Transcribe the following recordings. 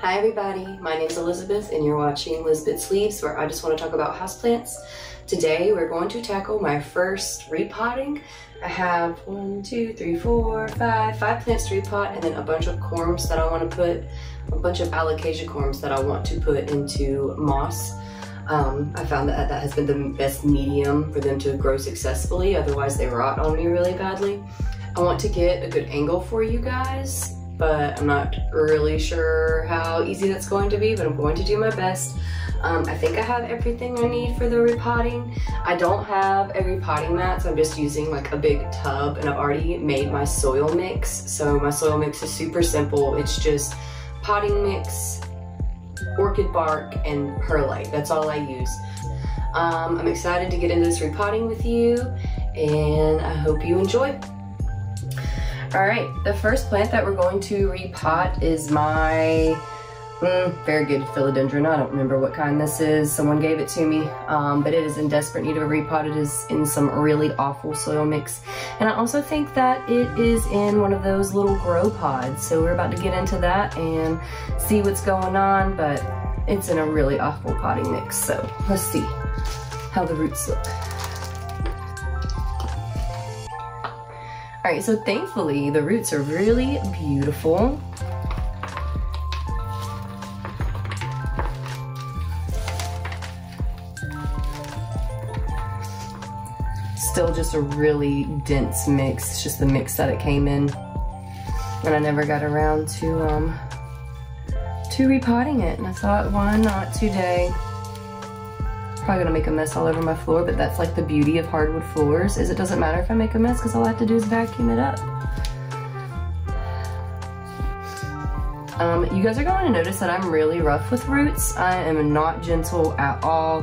Hi everybody, my name is Elizabeth and you're watching Elizabeth's Leaves, where I just want to talk about houseplants. Today we're going to tackle my first repotting. I have 5 plants to repot, and then a bunch of corms that I want to put, a bunch of alocasia corms that I want to put into moss. I found that that has been the best medium for them to grow successfully, otherwise they rot on me really badly. I want to get a good angle for you guys, but I'm not really sure how easy that's going to be, but I'm going to do my best. I think I have everything I need for the repotting. I don't have a repotting mat, so I'm just using like a big tub, and I've already made my soil mix. So my soil mix is super simple. It's just potting mix, orchid bark, and perlite. That's all I use. I'm excited to get into this repotting with you, and I hope you enjoy. Alright, the first plant that we're going to repot is my very good philodendron. I don't remember what kind this is. Someone gave it to me, but it is in desperate need of a repot. It is in some really awful soil mix. And I also think that it is in one of those little grow pods. So we're about to get into that and see what's going on, but it's in a really awful potting mix. So let's see how the roots look. Alright, so thankfully the roots are really beautiful. Still just a really dense mix. It's just the mix that it came in. And I never got around to repotting it. And I thought, why not today? Probably gonna make a mess all over my floor, but that's like the beauty of hardwood floors, is it doesn't matter if I make a mess because all I have to do is vacuum it up. You guys are going to notice that I'm really rough with roots. I am not gentle at all.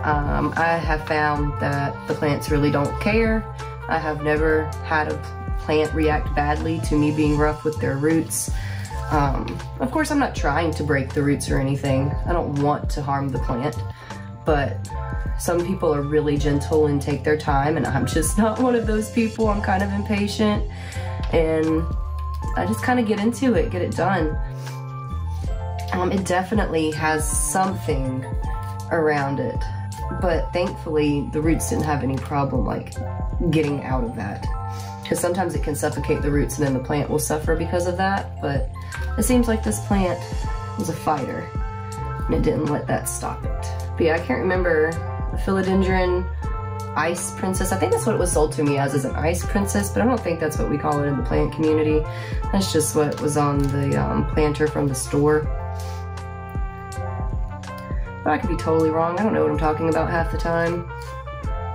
I have found that the plants really don't care. I have never had a plant react badly to me being rough with their roots. Of course, I'm not trying to break the roots or anything. I don't want to harm the plant. But some people are really gentle and take their time, and I'm just not one of those people. I'm kind of impatient, and I just kind of get into it, get it done. It definitely has something around it, but thankfully the roots didn't have any problem like getting out of that, because sometimes it can suffocate the roots and then the plant will suffer because of that. But it seems like this plant was a fighter and it didn't let that stop it. But yeah, I can't remember, a philodendron ice princess. I think that's what it was sold to me as an ice princess, but I don't think that's what we call it in the plant community. That's just what was on the planter from the store. But I could be totally wrong. I don't know what I'm talking about half the time.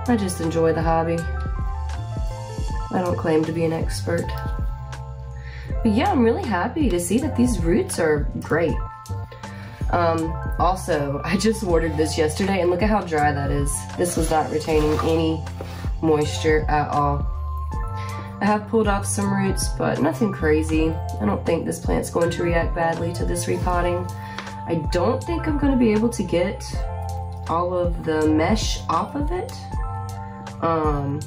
I just enjoy the hobby. I don't claim to be an expert. But yeah, I'm really happy to see that these roots are great. Also, I just watered this yesterday, and look at how dry that is. This was not retaining any moisture at all. I have pulled off some roots, but nothing crazy. I don't think this plant's going to react badly to this repotting. I don't think I'm going to be able to get all of the mesh off of it.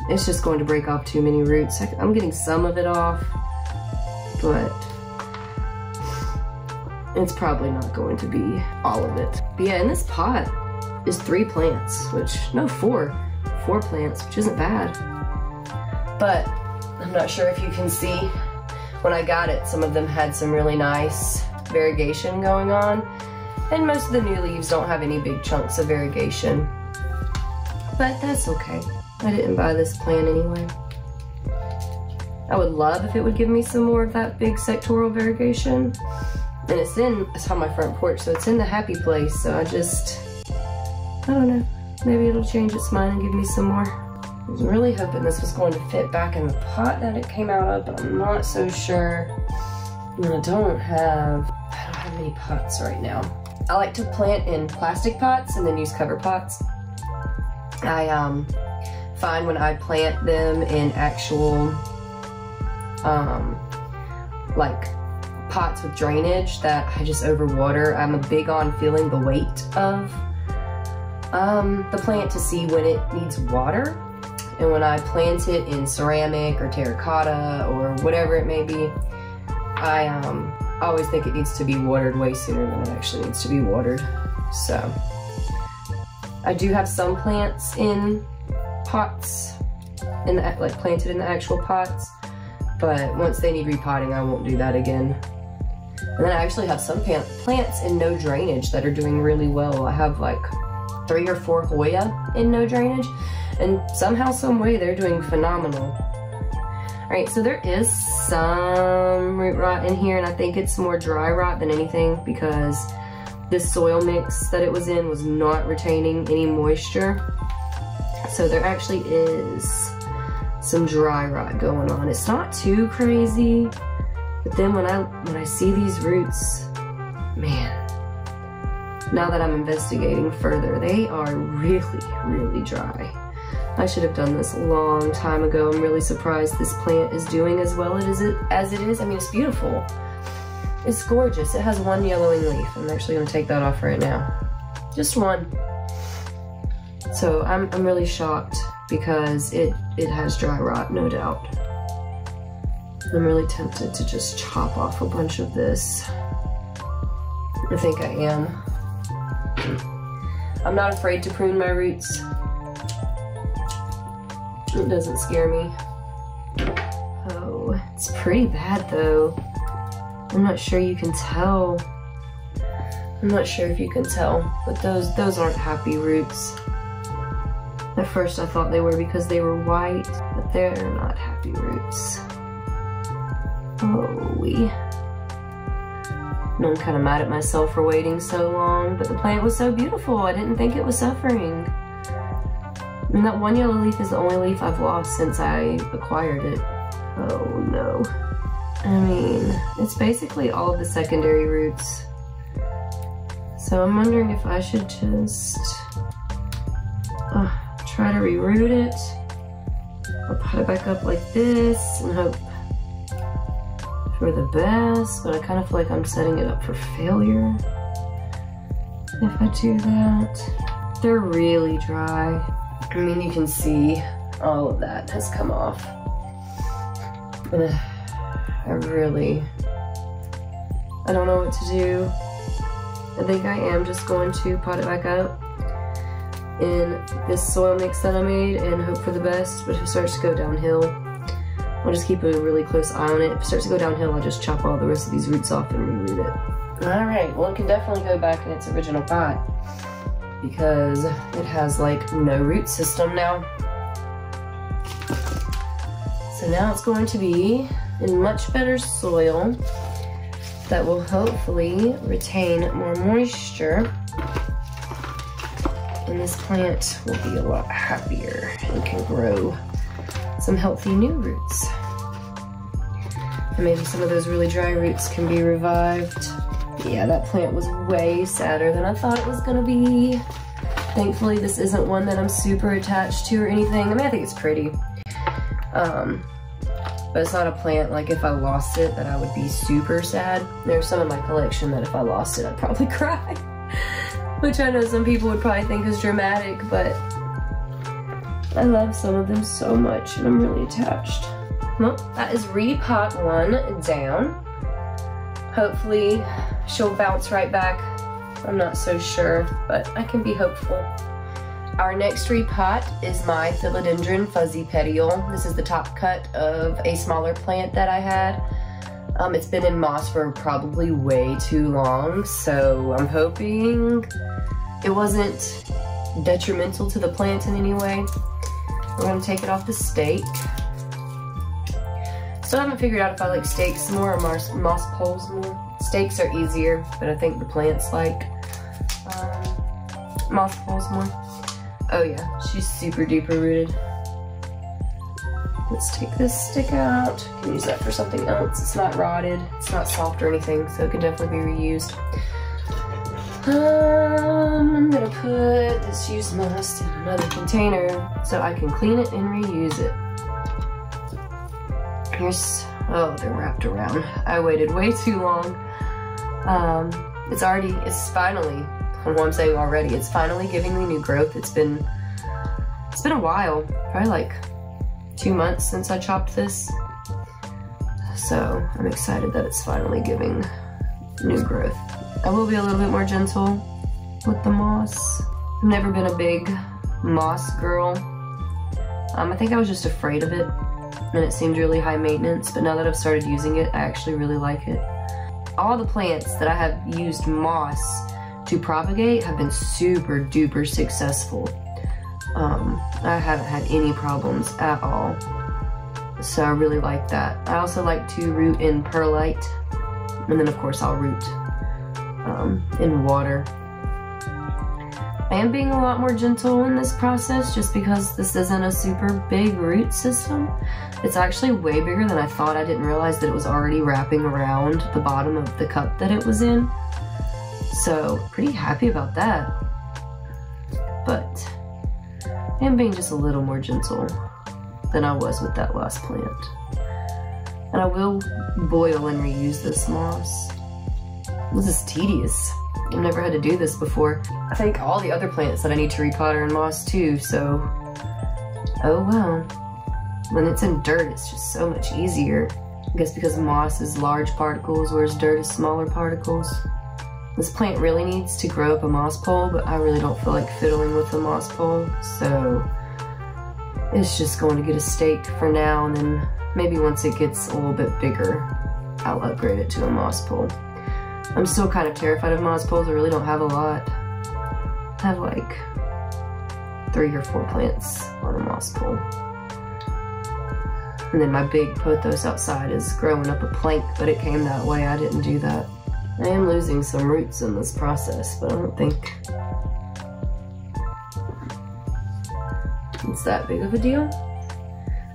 It's just going to break off too many roots. I'm getting some of it off, but it's probably not going to be all of it. But yeah, in this pot is 3 plants, which, no, 4 plants, which isn't bad. But I'm not sure if you can see, when I got it, some of them had some really nice variegation going on, and most of the new leaves don't have any big chunks of variegation. But that's okay. I didn't buy this plant anyway. I would love if it would give me some more of that big sectoral variegation. And it's on my front porch, so it's in the happy place, so I don't know, maybe it'll change its mind and give me some more. I was really hoping this was going to fit back in the pot that it came out of, but I'm not so sure. And I don't have any pots right now. I like to plant in plastic pots and then use cover pots. I find when I plant them in actual like pots with drainage that I just overwater. I'm big on feeling the weight of the plant to see when it needs water. And when I plant it in ceramic or terracotta or whatever it may be, I I always think it needs to be watered way sooner than it actually needs to be watered. So I do have some plants in pots, like planted in the actual pots, but once they need repotting, I won't do that again. And then I actually have some plants in no drainage that are doing really well. I have like 3 or 4 Hoya in no drainage, and somehow, some way, they're doing phenomenal. All right, so there is some root rot in here, and I think it's more dry rot than anything because this soil mix that it was in was not retaining any moisture. So there actually is some dry rot going on. It's not too crazy, but then when I see these roots, man, now that I'm investigating further, they are really, really dry. I should have done this a long time ago. I'm really surprised this plant is doing as well as it is. I mean, it's beautiful. It's gorgeous. It has 1 yellowing leaf. I'm actually gonna take that off right now. Just one. So I'm really shocked because it has dry rot, no doubt. I'm really tempted to just chop off a bunch of this. I think I am. I'm not afraid to prune my roots. It doesn't scare me. Oh, it's pretty bad though. I'm not sure you can tell. I'm not sure if you can tell, but those aren't happy roots. At first I thought they were because they were white, but they're not happy roots. Oh-wee. And I'm kind of mad at myself for waiting so long, but the plant was so beautiful. I didn't think it was suffering. And that 1 yellow leaf is the only leaf I've lost since I acquired it. Oh no. I mean, it's basically all of the secondary roots. So I'm wondering if I should just try to reroot it. I'll pot it back up like this and hope for the best, but I kind of feel like I'm setting it up for failure if I do that. They're really dry. I mean, you can see all of that has come off. And I don't know what to do. I think I am just going to pot it back up in this soil mix that I made and hope for the best, but if it starts to go downhill, I'll just keep a really close eye on it. If it starts to go downhill, I'll just chop all the rest of these roots off and reroot it. All right, well, it can definitely go back in its original pot because it has like no root system now. So now it's going to be in much better soil that will hopefully retain more moisture, and this plant will be a lot happier and can grow some healthy new roots. And maybe some of those really dry roots can be revived. Yeah, that plant was way sadder than I thought it was gonna be. Thankfully, this isn't one that I'm super attached to or anything. I mean, I think it's pretty. But it's not a plant, like if I lost it, that I would be super sad. There's some in my collection that if I lost it, I'd probably cry. Which I know some people would probably think is dramatic, but I love some of them so much and I'm really attached. Well, that is Repot 1 down. Hopefully she'll bounce right back. I'm not so sure, but I can be hopeful. Our next repot is my philodendron fuzzy petiole. This is the top cut of a smaller plant that I had. It's been in moss for probably way too long, so I'm hoping it wasn't detrimental to the plant in any way. We're gonna take it off the stake. Still haven't figured out if I like stakes more or moss poles more. Stakes are easier, but I think the plants like moss poles more. Oh yeah, she's super duper rooted. Let's take this stick out. You can use that for something else. It's not rotted, it's not soft or anything, so it can definitely be reused. I'm gonna put this used moss in another container so I can clean it and reuse it. Here's, oh, they're wrapped around. I waited way too long. It's finally, well, I'm saying already, it's finally giving me new growth. It's been a while, probably like 2 months since I chopped this. So I'm excited that it's finally giving new growth. I will be a little bit more gentle with the moss. I've never been a big moss girl. I think I was just afraid of it, and it seemed really high maintenance, but now that I've started using it, I actually really like it. All the plants that I have used moss to propagate have been super duper successful. I haven't had any problems at all, so I really like that. I also like to root in perlite, and then of course I'll root in water. I am being a lot more gentle in this process just because this isn't a super big root system. It's actually way bigger than I thought. I didn't realize that it was already wrapping around the bottom of the cup that it was in. So pretty happy about that. But I am being just a little more gentle than I was with that last plant. And I will boil and reuse this moss. This is tedious. I've never had to do this before. I think all the other plants that I need to repot are in moss too, so oh well. When it's in dirt, it's just so much easier. I guess because moss is large particles, whereas dirt is smaller particles. This plant really needs to grow up a moss pole, but I really don't feel like fiddling with the moss pole, so it's just going to get a stake for now, and then maybe once it gets a little bit bigger, I'll upgrade it to a moss pole. I'm still kind of terrified of moss poles. I really don't have a lot. I have like 3 or 4 plants on a moss pole. And then my big pothos outside is growing up a plank, but it came that way. I didn't do that. I am losing some roots in this process, but I don't think it's that big of a deal.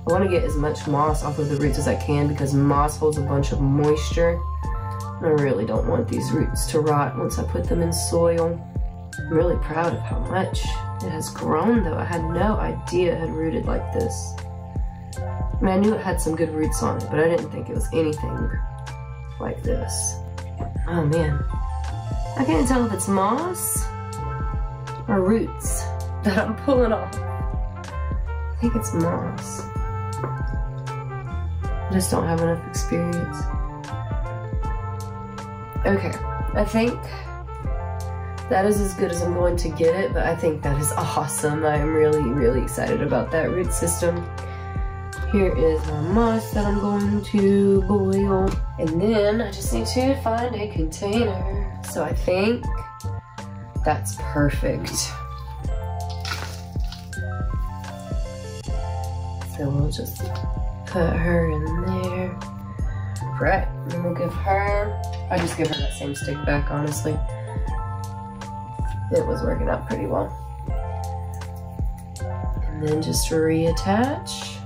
I want to get as much moss off of the roots as I can because moss holds a bunch of moisture. I really don't want these roots to rot once I put them in soil. I'm really proud of how much it has grown though. I had no idea it had rooted like this. I mean, I knew it had some good roots on it, but I didn't think it was anything like this. Oh man. I can't tell if it's moss or roots that I'm pulling off. I think it's moss. I just don't have enough experience. Okay, I think that is as good as I'm going to get it, but I think that is awesome. I am really, really excited about that root system. Here is my moss that I'm going to boil. And then I just need to find a container. So I think that's perfect. So we'll just put her in there. Right, and then we'll give her, I just give her that same stick back, honestly. It was working out pretty well. And then just reattach.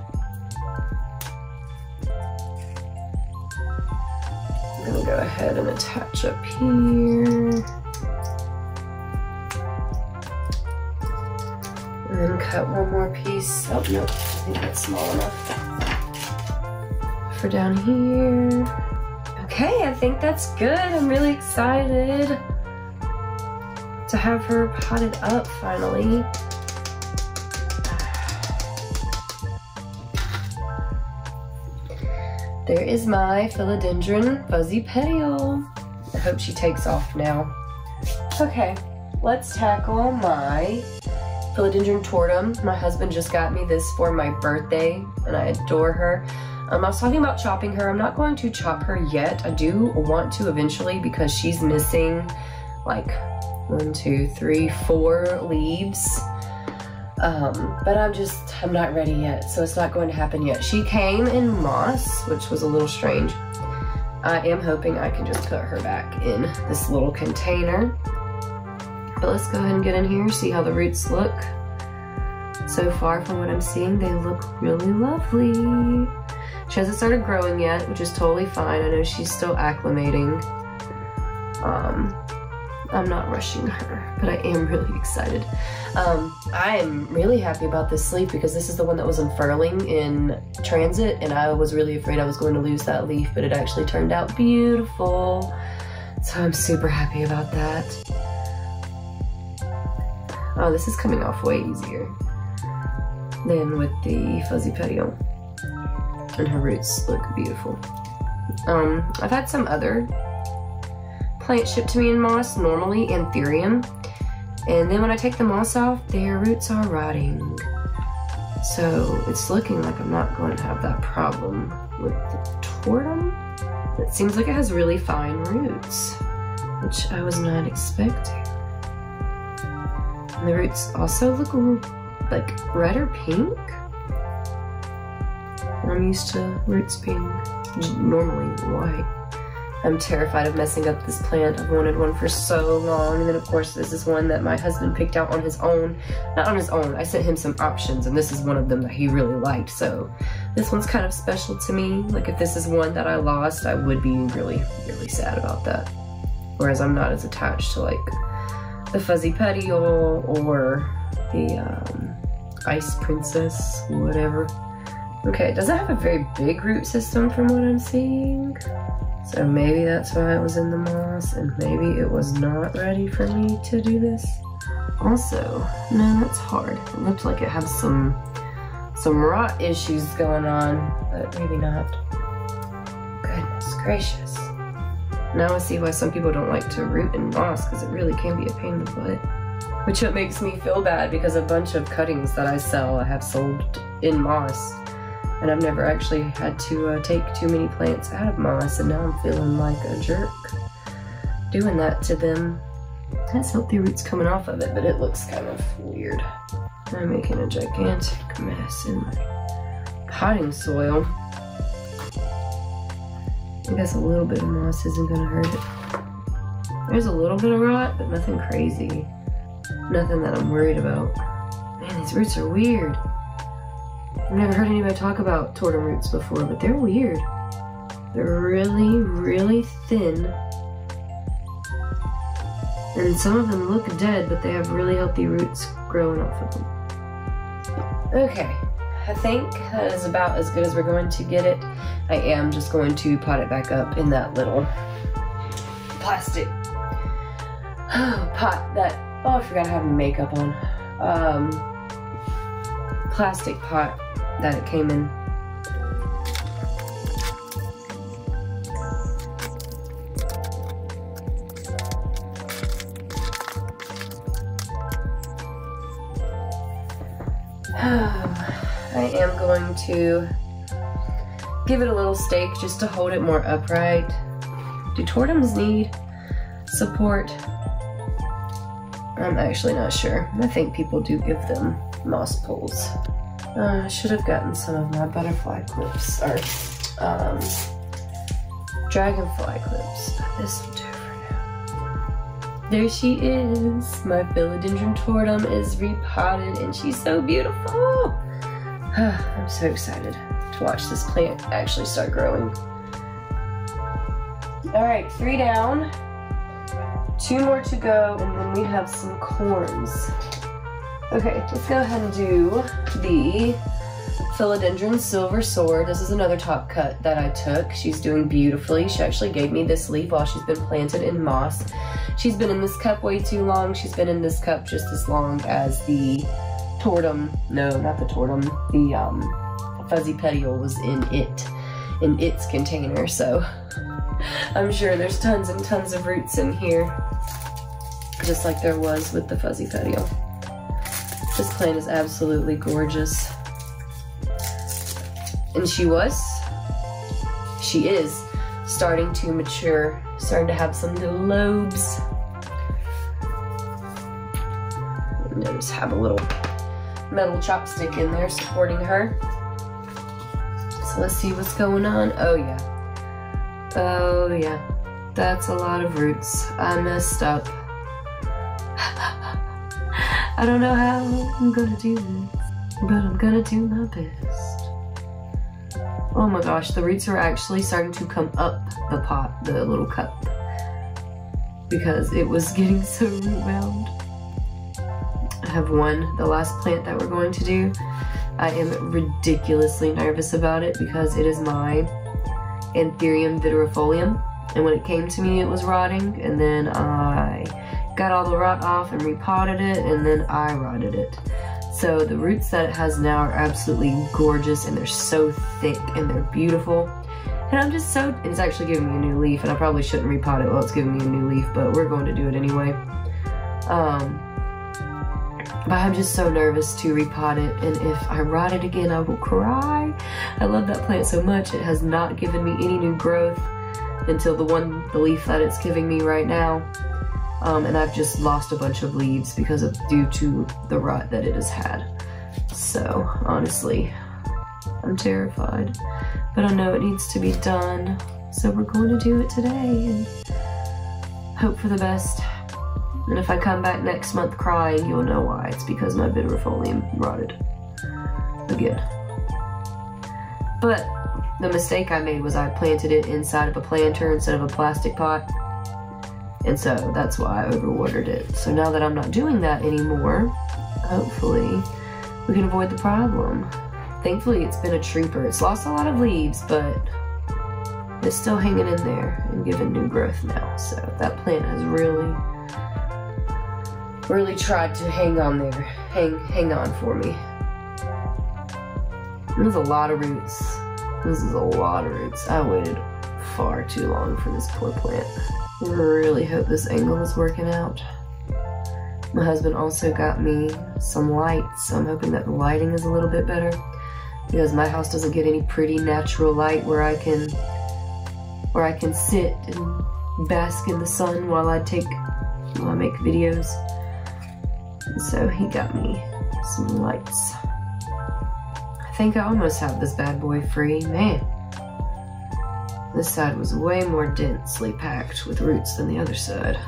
I'm gonna go ahead and attach up here. And then cut one more piece. Oh, nope, I think that's small enough. For down here. Okay, I think that's good. I'm really excited to have her potted up finally. There is my philodendron fuzzy petiole. I hope she takes off now. Okay, let's tackle my philodendron tortum. My husband just got me this for my birthday and I adore her. I was talking about chopping her. I'm not going to chop her yet. I do want to eventually because she's missing like 1, 2, 3, 4 leaves. But I'm not ready yet, so it's not going to happen yet. She came in moss, which was a little strange. I am hoping I can just put her back in this little container. But let's go ahead and get in here, see how the roots look. So far from what I'm seeing, they look really lovely. She hasn't started growing yet, which is totally fine. I know she's still acclimating. I'm not rushing her, but I am really excited. I am really happy about this leaf because this is the one that was unfurling in transit, and I was really afraid I was going to lose that leaf, but it actually turned out beautiful. So I'm super happy about that. Oh, this is coming off way easier than with the fuzzy petiole. And her roots look beautiful. I've had some other plants shipped to me in moss, normally Anthurium. And then when I take the moss off, their roots are rotting. So it's looking like I'm not going to have that problem with the Tortum. It seems like it has really fine roots, which I was not expecting. And the roots also look like red or pink. I'm used to roots being normally white. I'm terrified of messing up this plant. I've wanted one for so long. And then of course this is one that my husband picked out on his own. Not on his own, I sent him some options and this is one of them that he really liked. So this one's kind of special to me. Like if this is one that I lost, I would be really, really sad about that. Whereas I'm not as attached to like the Fuzzy Petiole or the Ice Princess, whatever. Okay, it doesn't have a very big root system from what I'm seeing. So maybe that's why it was in the moss, and maybe it was not ready for me to do this. Also, no, that's hard. It looked like it had some rot issues going on, but maybe not. Goodness gracious. Now I see why some people don't like to root in moss, because it really can be a pain in the butt. Which it makes me feel bad, because a bunch of cuttings that I sell I have sold in moss. And I've never actually had to take too many plants out of moss, and now I'm feeling like a jerk doing that to them. Has healthy roots coming off of it, but it looks kind of weird. I'm making a gigantic mess in my potting soil. I guess a little bit of moss isn't gonna hurt it. There's a little bit of rot, but nothing crazy. Nothing that I'm worried about. Man, these roots are weird. I've never heard anybody talk about Tortum roots before, but they're weird. They're really, really thin. And some of them look dead, but they have really healthy roots growing off of them. Okay, I think that is about as good as we're going to get it. I am just going to pot it back up in that little plastic pot that, oh, I forgot I have makeup on. Plastic pot that it came in. I am going to give it a little stake just to hold it more upright. Do Tortums need support? I'm actually not sure. I think people do give them moss poles. I should have gotten some of my butterfly clips, or dragonfly clips. This will do for now. There she is. My philodendron tortum is repotted and she's so beautiful. I'm so excited to watch this plant actually start growing. All right, 3 down, 2 more to go, and then we have some corns. Okay, let's go ahead and do the philodendron silver sword. This is another top cut that I took. She's doing beautifully. She actually gave me this leaf while she's been planted in moss. She's been in this cup way too long. She's been in this cup just as long as the tortum, no, not the tortum, the fuzzy petiole was in its container, so I'm sure there's tons and tons of roots in here, just like there was with the fuzzy petiole. This plant is absolutely gorgeous. And she is starting to mature, starting to have some little lobes. And I just have a little metal chopstick in there supporting her. So let's see what's going on. Oh yeah. Oh yeah. That's a lot of roots. I messed up. I don't know how I'm gonna do this, but I'm gonna do my best. Oh my gosh, the roots are actually starting to come up the pot, the little cup, because it was getting so root bound. I have the last plant that we're going to do. I am ridiculously nervous about it because it is my Anthurium vitirifolium, and when it came to me it was rotting, and then I got all the rot off and repotted it, and then I rotted it. So the roots that it has now are absolutely gorgeous, and they're so thick and they're beautiful. And I'm just so, it's actually giving me a new leaf, and I probably shouldn't repot it while it's giving me a new leaf, but we're going to do it anyway. But I'm just so nervous to repot it, and if I rot it again, I will cry. I love that plant so much. It has not given me any new growth until the leaf that it's giving me right now. And I've just lost a bunch of leaves due to the rot that it has had. So, honestly, I'm terrified. But I know it needs to be done, so we're going to do it today and hope for the best. And if I come back next month crying, you'll know why. It's because my Vitrifolium rotted again. But the mistake I made was I planted it inside of a planter instead of a plastic pot. And so that's why I overwatered it. So now that I'm not doing that anymore, hopefully we can avoid the problem. Thankfully it's been a trooper. It's lost a lot of leaves, but it's still hanging in there and giving new growth now. So that plant has really tried to hang on there, hang on for me. There's a lot of roots. This is a lot of roots. I waited far too long for this poor plant. I really hope this angle is working out. My husband also got me some lights, so I'm hoping that the lighting is a little bit better, because my house doesn't get any pretty natural light where I can sit and bask in the sun while I make videos. So he got me some lights. I think I almost have this bad boy free. Man, this side was way more densely packed with roots than the other side.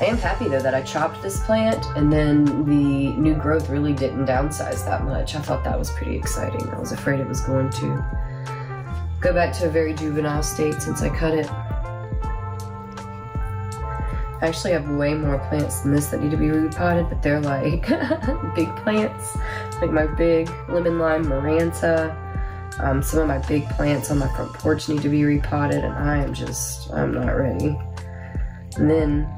I am happy though that I chopped this plant and then the new growth really didn't downsize that much. I thought that was pretty exciting. I was afraid it was going to go back to a very juvenile state since I cut it. I actually have way more plants than this that need to be repotted, but they're like big plants. Like my big lemon lime maranta. Some of my big plants on my front porch need to be repotted, and I'm not ready. And then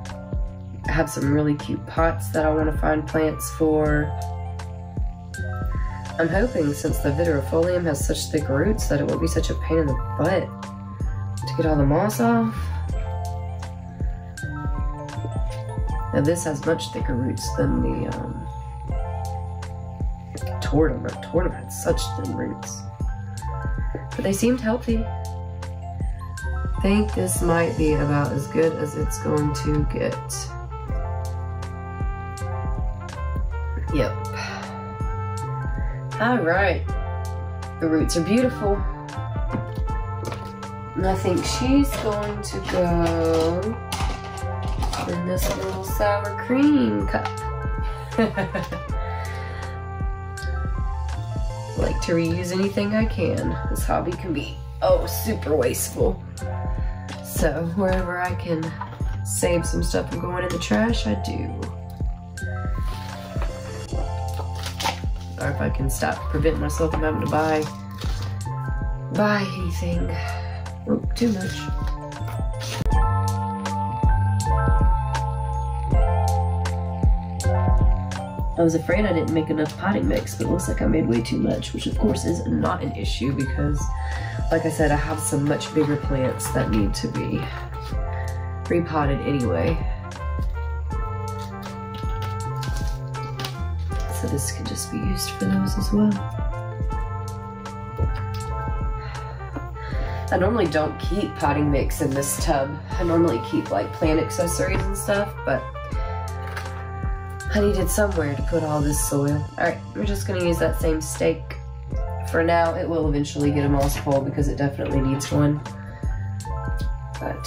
I have some really cute pots that I want to find plants for. I'm hoping, since the Vitrifolium has such thick roots, that it won't be such a pain in the butt to get all the moss off. Now this has much thicker roots than the Tortum. Tortum had such thin roots. But they seemed healthy. I think this might be about as good as it's going to get. Yep. Alright. The roots are beautiful. And I think she's going to go in this little sour cream cup. Like to reuse anything I can. This hobby can be, super wasteful. So wherever I can save some stuff from going in the trash, I do. Or if I can prevent myself from having to buy anything. Oh, too much. I was afraid I didn't make enough potting mix, but it looks like I made way too much, which of course is not an issue because, like I said, I have some much bigger plants that need to be repotted anyway. So this can just be used for those as well. I normally don't keep potting mix in this tub. I normally keep like plant accessories and stuff, but I needed somewhere to put all this soil. Alright, we're just gonna use that same stake. For now, it will eventually get a moss pole because it definitely needs one. But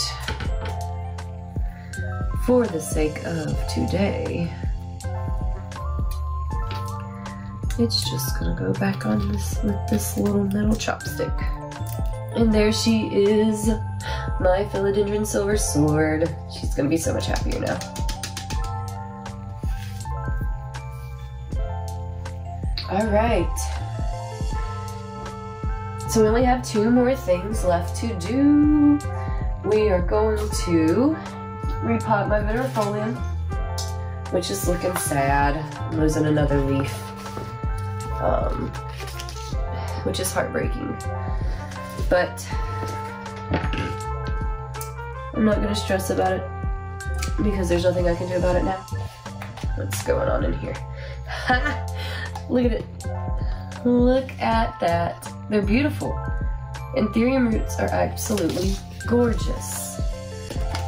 for the sake of today, it's just gonna go back on this with this little metal chopstick. And there she is, my philodendron silver sword. She's gonna be so much happier now. Alright, so we only have 2 more things left to do. We are going to repot my Vitrifolium, which is looking sad. I'm losing another leaf, which is heartbreaking. But I'm not gonna stress about it because there's nothing I can do about it now. What's going on in here? Look at it. Look at that. They're beautiful. Anthurium roots are absolutely gorgeous.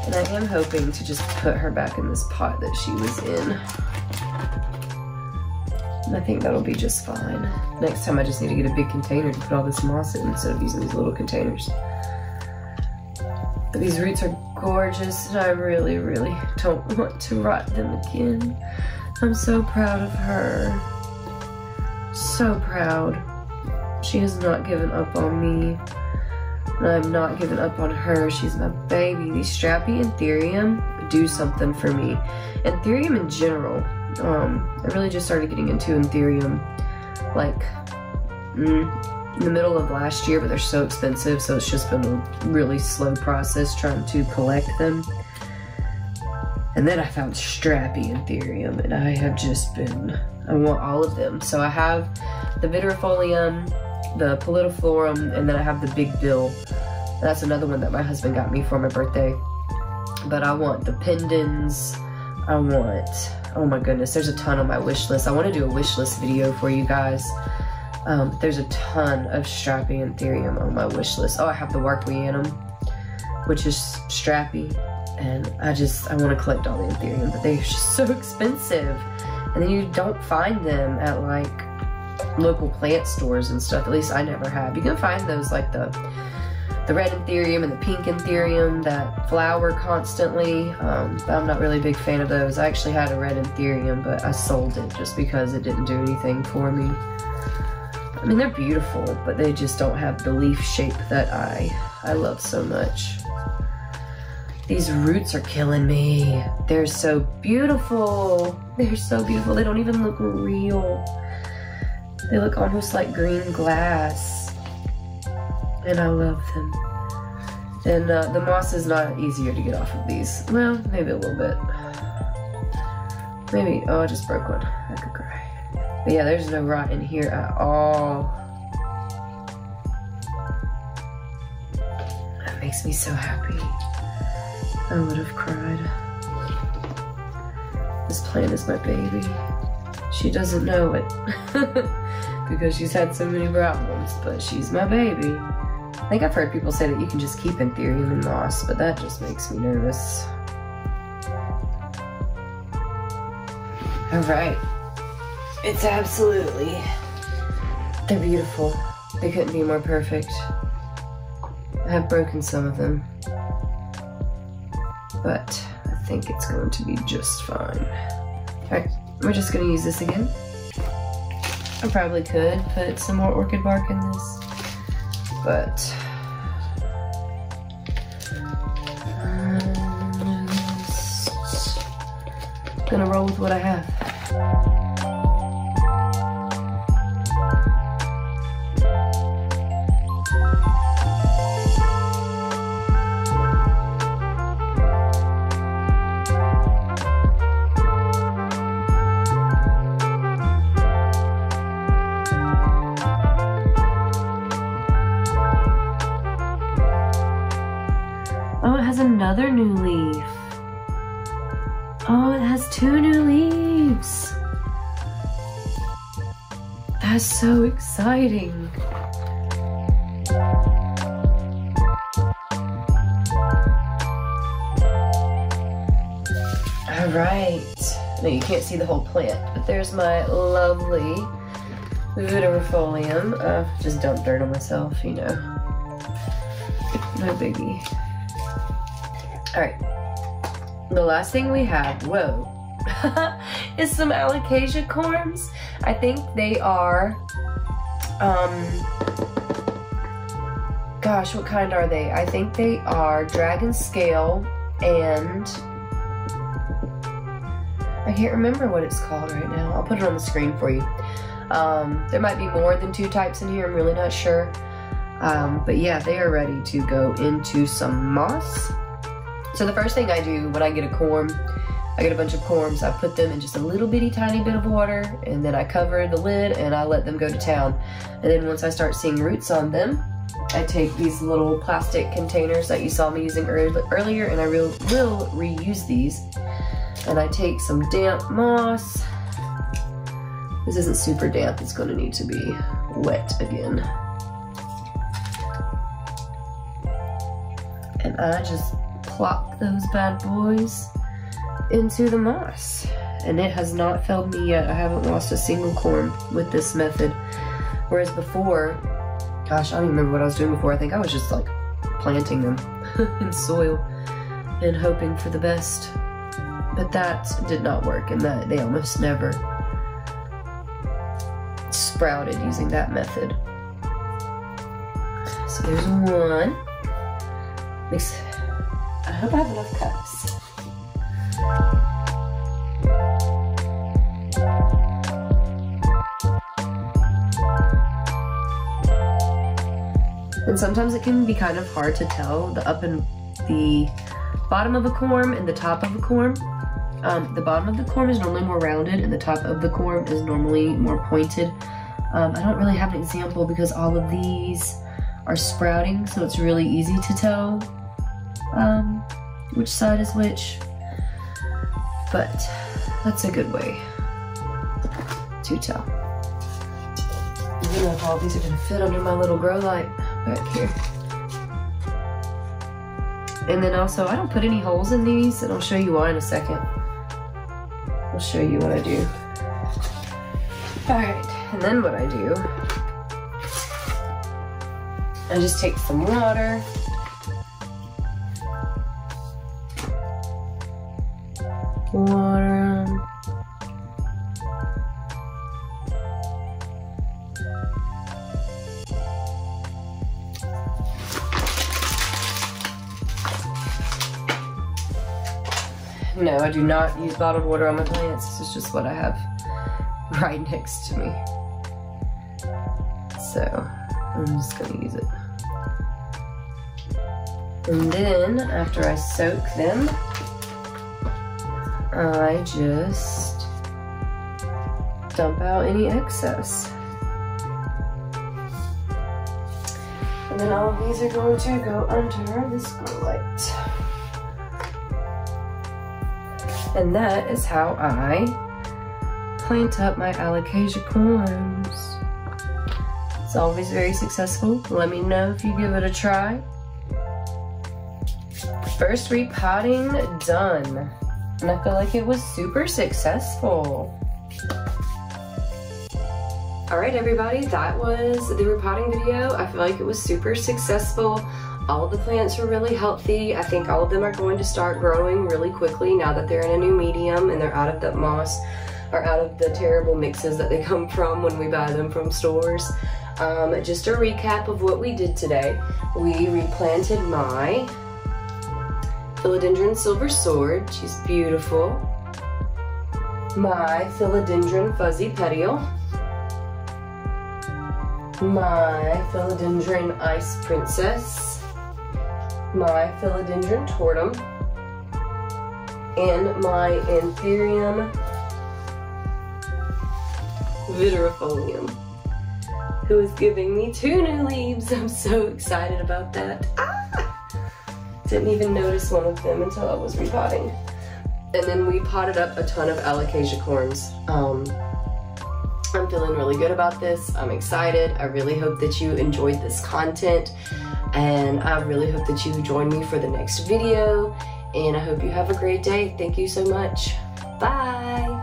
And I am hoping to just put her back in this pot that she was in. And I think that'll be just fine. Next time I just need to get a big container to put all this moss in instead of using these little containers. But these roots are gorgeous and I really, really don't want to rot them again. I'm so proud of her. So proud. She has not given up on me. And I'm not giving up on her. She's my baby. These strappy Anthurium do something for me. Anthurium in general. I really just started getting into Anthurium like in the middle of last year, but they're so expensive, so it's just been a really slow process trying to collect them. And then I found strappy Anthurium, and I have just been, I want all of them. So I have the Viridifolium, the Pallidiflorum, and then I have the Big Bill. That's another one that my husband got me for my birthday. But I want the Pendens, I want, oh my goodness, there's a ton on my wish list. I want to do a wish list video for you guys. There's a ton of strappy Anthurium on my wish list. Oh, I have the Warquianum, which is strappy. And I want to collect all the Anthurium, but they're just so expensive. And then you don't find them at like local plant stores and stuff. At least I never have. You can find those like the red Anthurium and the pink Anthurium that flower constantly. But I'm not really a big fan of those. I actually had a red Anthurium, but I sold it just because it didn't do anything for me. I mean, they're beautiful, but they just don't have the leaf shape that I love so much. These roots are killing me. They're so beautiful. They're so beautiful. They don't even look real. They look almost like green glass. And I love them. And the moss is not easier to get off of these. Well, maybe a little bit. Maybe, oh, I just broke one. I could cry. But yeah, there's no rot in here at all. That makes me so happy. I would have cried. This plant is my baby. She doesn't know it because she's had so many problems, but she's my baby. I think I've heard people say that you can just keep Anthurium and moss, but that just makes me nervous. All right. It's absolutely, they're beautiful. They couldn't be more perfect. I have broken some of them, but I think it's going to be just fine. All right, we're just gonna use this again. I probably could put some more orchid bark in this, but I'm just gonna roll with what I have. Oh, it has another new leaf. Oh, it has 2 new leaves. That's so exciting. All right. Now you can't see the whole plant, but there's my lovely Viridifolium. Just dumped dirt on myself, you know. No biggie. All right, the last thing we have, whoa, is some alocasia corms. I think they are, gosh, what kind are they? I think they are dragon scale, and I can't remember what it's called right now. I'll put it on the screen for you. There might be more than 2 types in here, I'm really not sure. But yeah, they are ready to go into some moss. So the first thing I do when I get a corm, I get a bunch of corms, I put them in just a little bitty tiny bit of water, and then I cover the lid and I let them go to town. And then once I start seeing roots on them, I take these little plastic containers that you saw me using earlier, and I will reuse these. And I take some damp moss. This isn't super damp, it's gonna need to be wet again. And I just plop those bad boys into the moss. And it has not failed me yet. I haven't lost a single corn with this method. Whereas before, gosh, I don't even remember what I was doing before. I think I was just like planting them in soil and hoping for the best. But that did not work, and that they almost never sprouted using that method. So there's one. I hope I have enough cups. And sometimes it can be kind of hard to tell the bottom of a corm and the top of a corm. The bottom of the corm is normally more rounded and the top of the corm is normally more pointed. I don't really have an example because all of these are sprouting, so it's really easy to tell which side is which. But that's a good way to tell. I don't know if all of these are going to fit under my little grow light back here. And then also, I don't put any holes in these, and I'll show you why in a second. I'll show you what I do. Alright, and then what I do, I just take some water, No, I do not use bottled water on my plants. This is just what I have right next to me. So, I'm just gonna use it. And then, after I soak them, I just dump out any excess. And then all of these are going to go under this grow light. And that is how I plant up my alocasia corms. It's always very successful. Let me know if you give it a try. First repotting done. And I feel like it was super successful. Alright everybody, that was the repotting video. I feel like it was super successful. All of the plants were really healthy. I think all of them are going to start growing really quickly now that they're in a new medium and they're out of that moss or out of the terrible mixes that they come from when we buy them from stores. Just a recap of what we did today. We replanted my philodendron silver sword. She's beautiful. My philodendron fuzzy petiole. My philodendron ice princess. My philodendron tortum, and my anthurium viridifolium, who is giving me 2 new leaves. I'm so excited about that. Didn't even notice one of them until I was repotting. And then we potted up a ton of alocasia corms. I'm feeling really good about this. I'm excited. I really hope that you enjoyed this content. And I really hope that you join me for the next video. And I hope you have a great day. Thank you so much. Bye.